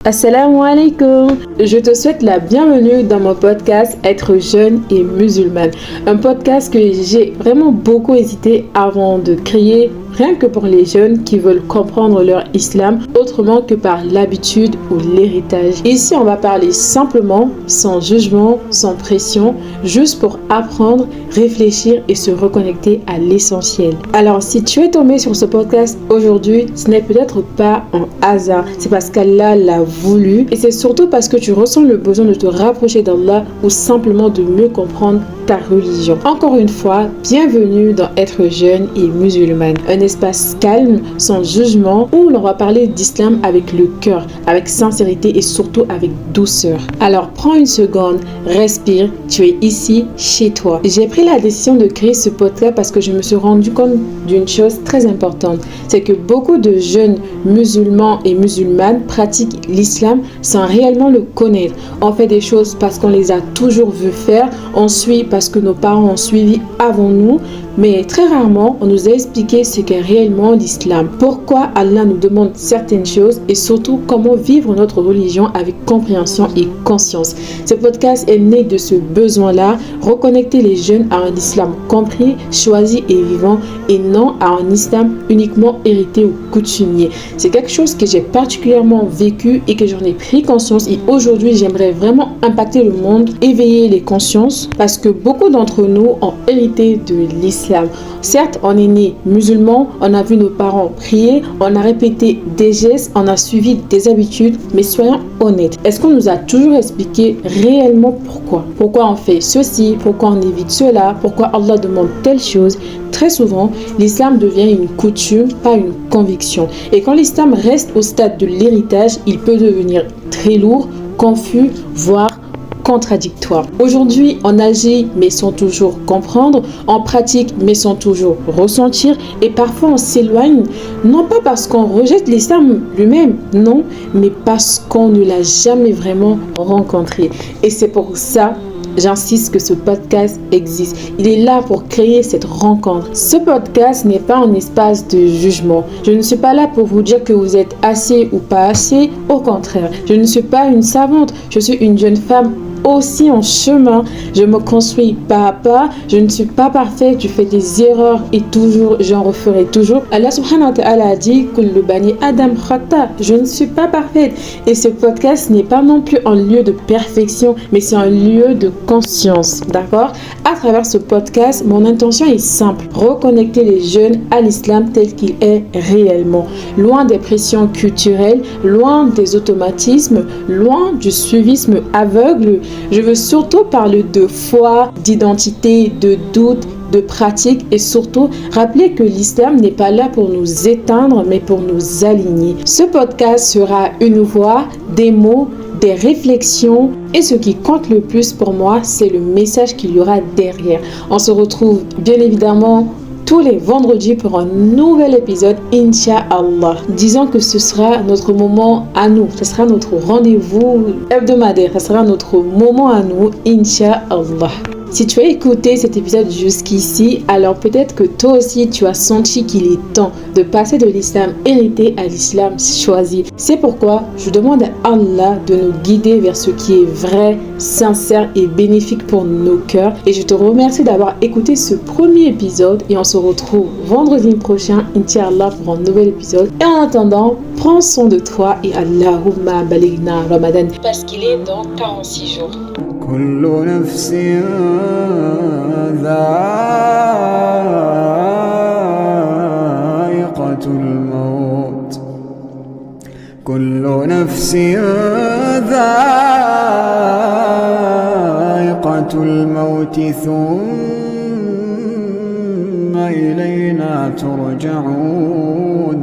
Assalamu alaikum. Je te souhaite la bienvenue dans mon podcast Être jeune et musulmane. Un podcast que j'ai vraiment beaucoup hésité avant de créer, rien que pour les jeunes qui veulent comprendre leur islam autrement que par l'habitude ou l'héritage. Ici, on va parler simplement, sans jugement, sans pression, juste pour apprendre, réfléchir et se reconnecter à l'essentiel. Alors, si tu es tombé sur ce podcast aujourd'hui, ce n'est peut-être pas un hasard. C'est parce qu'Allah l'a voulu et c'est surtout parce que tu ressens le besoin de te rapprocher d'Allah ou simplement de mieux comprendre ta religion. Encore une fois, bienvenue dans Être jeune et musulmane, un espace calme, sans jugement, où l'on va parler d'islam avec le cœur, avec sincérité et surtout avec douceur. Alors prends une seconde, respire, tu es ici, chez toi. J'ai pris la décision de créer ce podcast parce que je me suis rendu compte d'une chose très importante, c'est que beaucoup de jeunes musulmans et musulmanes pratiquent l'islam sans réellement le connaître. On fait des choses parce qu'on les a toujours vus faire, on suit parce que nos parents ont suivi avant nous, mais très rarement on nous a expliqué ce qu'est réellement l'islam, pourquoi Allah nous demande certaines choses et surtout comment vivre notre religion avec compréhension et conscience. Ce podcast est né de ce besoin-là, reconnecter les jeunes à un islam compris, choisi et vivant et non à un islam uniquement hérité ou coutumier. C'est quelque chose que j'ai particulièrement vécu et que j'en ai pris conscience et aujourd'hui j'aimerais vraiment impacter le monde, éveiller les consciences parce que beaucoup d'entre nous ont hérité de l'islam. Certes, on est né musulman, on a vu nos parents prier, on a répété des gestes, on a suivi des habitudes, mais soyons honnêtes. Est-ce qu'on nous a toujours expliqué réellement pourquoi? Pourquoi on fait ceci? Pourquoi on évite cela? Pourquoi Allah demande telle chose? Très souvent, l'islam devient une coutume, pas une conviction. Et quand l'islam reste au stade de l'héritage, il peut devenir très lourd, confus, voire contradictoire. Aujourd'hui, on agit mais sans toujours comprendre, on pratique mais sans toujours ressentir et parfois on s'éloigne, non pas parce qu'on rejette l'islam lui-même, non, mais parce qu'on ne l'a jamais vraiment rencontré. Et c'est pour ça j'insiste que ce podcast existe. Il est là pour créer cette rencontre. Ce podcast n'est pas un espace de jugement. Je ne suis pas là pour vous dire que vous êtes assez ou pas assez. Au contraire, je ne suis pas une savante. Je suis une jeune femme aussi en chemin, je me construis pas à pas, je ne suis pas parfaite, je fais des erreurs et toujours, j'en referai toujours. Allah subhanahu wa ta'ala a dit que le bani Adam khata, je ne suis pas parfaite et ce podcast n'est pas non plus un lieu de perfection, mais c'est un lieu de conscience, d'accord? À travers ce podcast, mon intention est simple, reconnecter les jeunes à l'islam tel qu'il est réellement, loin des pressions culturelles, loin des automatismes, loin du suivisme aveugle. Je veux surtout parler de foi, d'identité, de doute, de pratique et surtout rappeler que l'islam n'est pas là pour nous éteindre mais pour nous aligner. Ce podcast sera une voix, des mots, des réflexions et ce qui compte le plus pour moi, c'est le message qu'il y aura derrière. On se retrouve bien évidemment tous les vendredis pour un nouvel épisode, Inch'Allah. Disons que ce sera notre moment à nous, ce sera notre rendez-vous hebdomadaire, ce sera notre moment à nous, Inch'Allah. Si tu as écouté cet épisode jusqu'ici, alors peut-être que toi aussi tu as senti qu'il est temps de passer de l'islam hérité à l'islam choisi. C'est pourquoi je demande à Allah de nous guider vers ce qui est vrai, sincère et bénéfique pour nos cœurs. Et je te remercie d'avoir écouté ce premier épisode et on se retrouve vendredi prochain, Inch'Allah, pour un nouvel épisode. Et en attendant, prends soin de toi et Allahumma baligna Ramadan parce qu'il est dans 46 jours. كل نفس ذائقة الموت كل نفس ذائقة الموت ثم إلينا ترجعون